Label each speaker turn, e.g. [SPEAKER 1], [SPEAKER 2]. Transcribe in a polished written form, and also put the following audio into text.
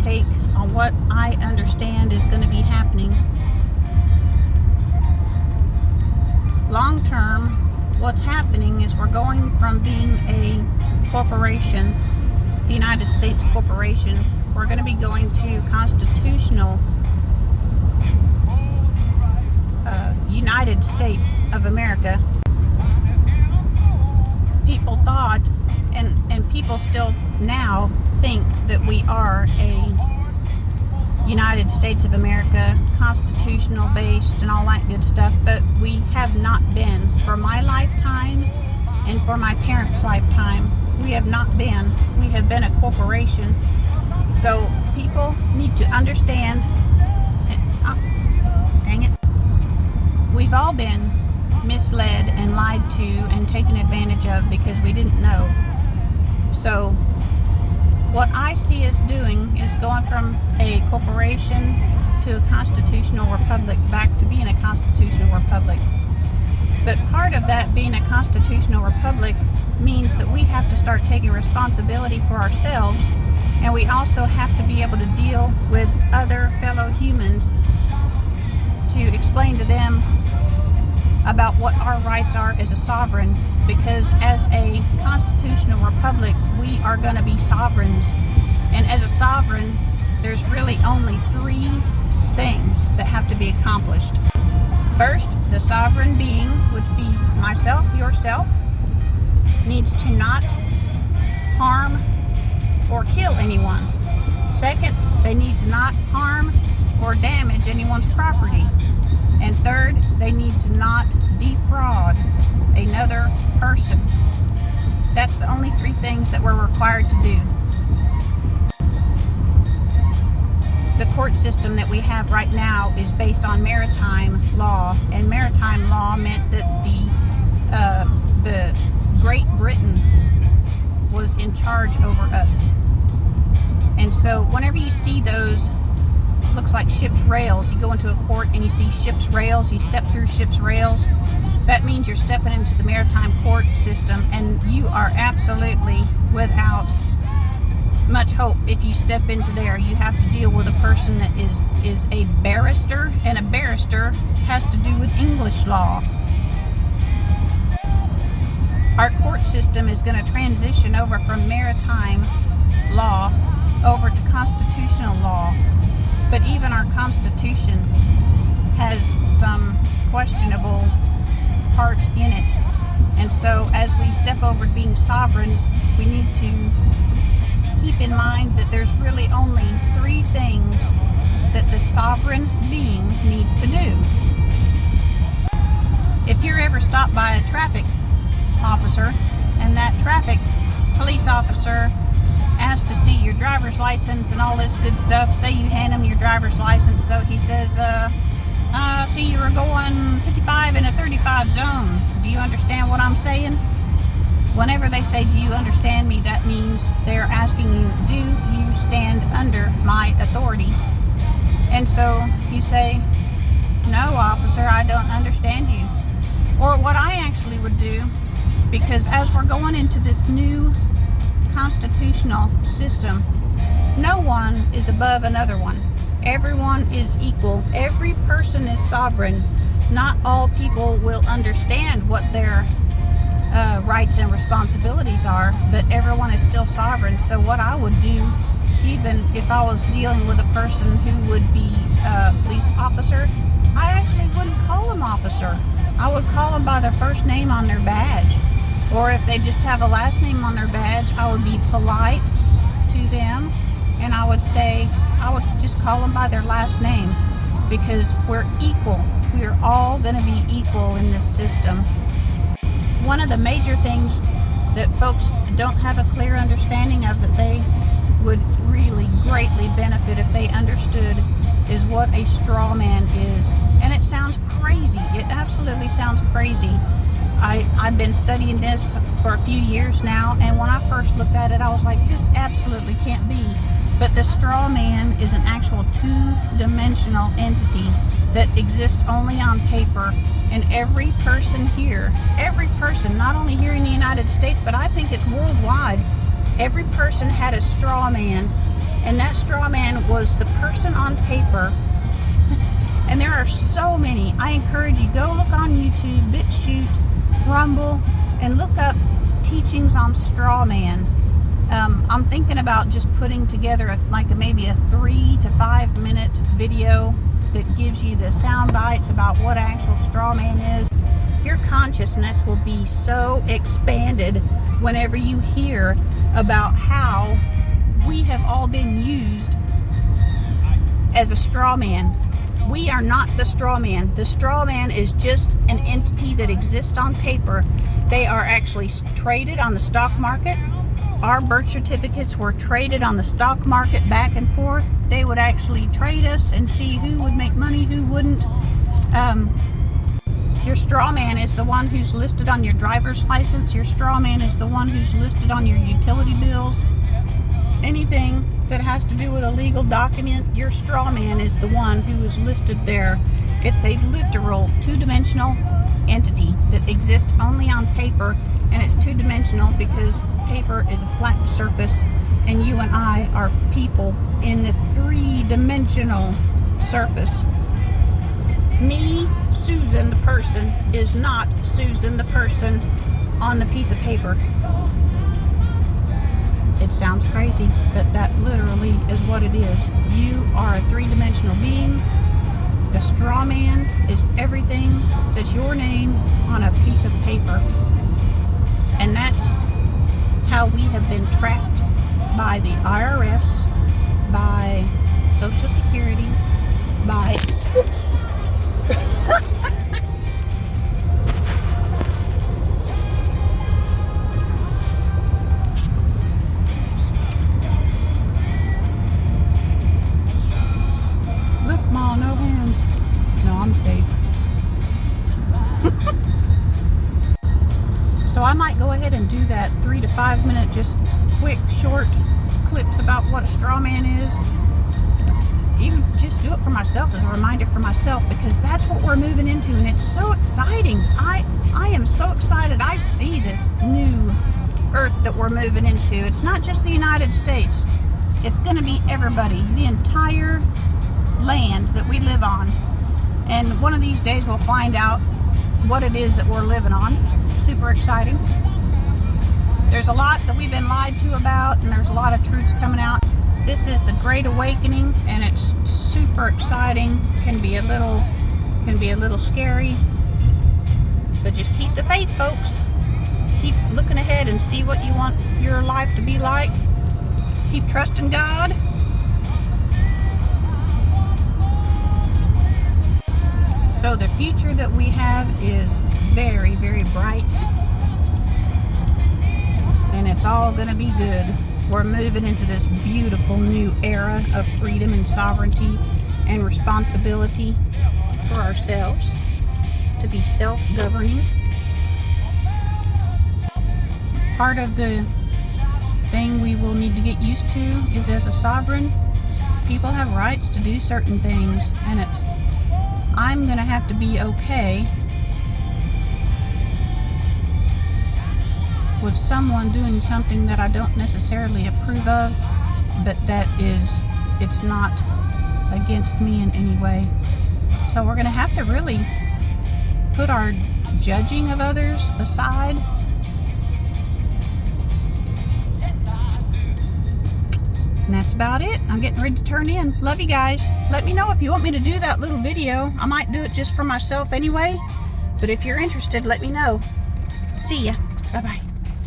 [SPEAKER 1] take on what I understand is going to be happening. Long term, what's happening is we're going from being a corporation, the United States corporation, we're going to be going to constitutional United States of America. People thought, and people still now think, that we are a United States of America, constitutional based and all that good stuff, but we have not been. For my lifetime and for my parents' lifetime, we have not been. We have been a corporation. So people need to understand, dang it, we've all been misled and lied to and taken advantage of because we didn't know. So what I see us doing is going from a corporation to a constitutional republic back to being a constitutional republic. But part of that being a constitutional republic means that we have to start taking responsibility for ourselves, and we also have to be able to deal with other fellow humans to explain to them about what our rights are as a sovereign, because as a constitutional republic, we are going to be sovereigns. And as a sovereign, there's really only three things that have to be accomplished. First, the sovereign being, which be myself, yourself, needs to not harm or kill anyone. Second, they need to not harm or damage anyone's property. And third, they need to not defraud another person. That's the only three things that we're required to do. The court system that we have right now is based on maritime law, and maritime law meant that the Great Britain was in charge over us. And so whenever you see those, looks like ship's rails, you go into a port and you see ship's rails, you step through ship's rails, that means you're stepping into the maritime court system, and you are absolutely without much hope if you step into there. You have to deal with a person that is a barrister, and a barrister has to do with English law. Our court system is going to transition over from maritime law over to constitutional law. But even our Constitution has some questionable parts in it. And so as we step over to being sovereigns, we need to keep in mind that there's really only three things that the sovereign being needs to do. If you're ever stopped by a traffic officer and that traffic police officer asked to see your driver's license and all this good stuff, say you hand him your driver's license, so he says, see you were going 55 in a 35 zone. Do you understand what I'm saying? Whenever they say, do you understand me, that means they're asking you, do you stand under my authority? And so you say, no, officer, I don't understand you. Or what I actually would do, because as we're going into this new constitutional system, no one is above another one. Everyone is equal. Every person is sovereign. Not all people will understand what their rights and responsibilities are, but everyone is still sovereign. So what I would do, even if I was dealing with a person who would be a police officer, I actually wouldn't call them officer. I would call them by their first name on their badge. Or if they just have a last name on their badge, I would be polite to them, and I would say, I would just call them by their last name, because we're equal. We are all going to be equal in this system. One of the major things that folks don't have a clear understanding of, that they would really greatly benefit if they understood, is what a straw man is. And it sounds crazy. It absolutely sounds crazy. I've been studying this for a few years now, and when I first looked at it, I was like, this absolutely can't be. But the straw man is an actual two-dimensional entity that exists only on paper, and every person here, every person, not only here in the United States, but I think it's worldwide, every person had a straw man And that straw man was the person on paper. And there are so many. I encourage you, go look on YouTube, BitChute, Rumble, and look up teachings on straw man. I'm thinking about just putting together maybe a 3 to 5 minute video that gives you the sound bites about what actual straw man is. Your consciousness will be so expanded whenever you hear about how we have all been used as a straw man. We are not the straw man. The straw man is just an entity that exists on paper. They are actually traded on the stock market. Our birth certificates were traded on the stock market back and forth. They would actually trade us and see who would make money, who wouldn't. Your straw man is the one who's listed on your driver's license. Your straw man is the one who's listed on your utility bills. Anything that has to do with a legal document, your straw man is the one who is listed there. It's a literal two-dimensional entity that exists only on paper, and it's two-dimensional because paper is a flat surface, and you and I are people in a three-dimensional surface. Me, Susan the person, is not Susan the person on the piece of paper. It sounds crazy, but that literally is what it is. You are a three-dimensional being. The straw man is everything that's your name on a piece of paper. And that's how we have been tracked by the IRS, by Social Security, by... Oops. Look, Ma, no hands. No, I'm safe. So I might go ahead and do that 3 to 5 minute, just quick, short clips about what a straw man is. Even just do it for myself as a reminder for myself, because that's what we're moving into, and it's so exciting. I am so excited. I see this new earth that we're moving into. It's not just the United States. It's going to be everybody, the entire land that we live on. And one of these days we'll find out what it is that we're living on. Super exciting. There's a lot that we've been lied to about, and there's a lot of truths coming out. This is the Great Awakening, and it's super exciting. Can be a little scary, but just keep the faith, folks. Keep looking ahead and see what you want your life to be like. Keep trusting God. So the future that we have is very, very bright, and it's all going to be good. We're moving into this beautiful new era of freedom and sovereignty and responsibility for ourselves to be self-governing. Part of the thing we will need to get used to is, as a sovereign, people have rights to do certain things, and I'm going to have to be okay with someone doing something that I don't necessarily approve of, but it's not against me in any way. So we're going to have to really put our judging of others aside. And that's about it. I'm getting ready to turn in. Love you guys. Let me know if you want me to do that little video. I might do it just for myself anyway, but if you're interested, let me know. See ya. Bye-bye.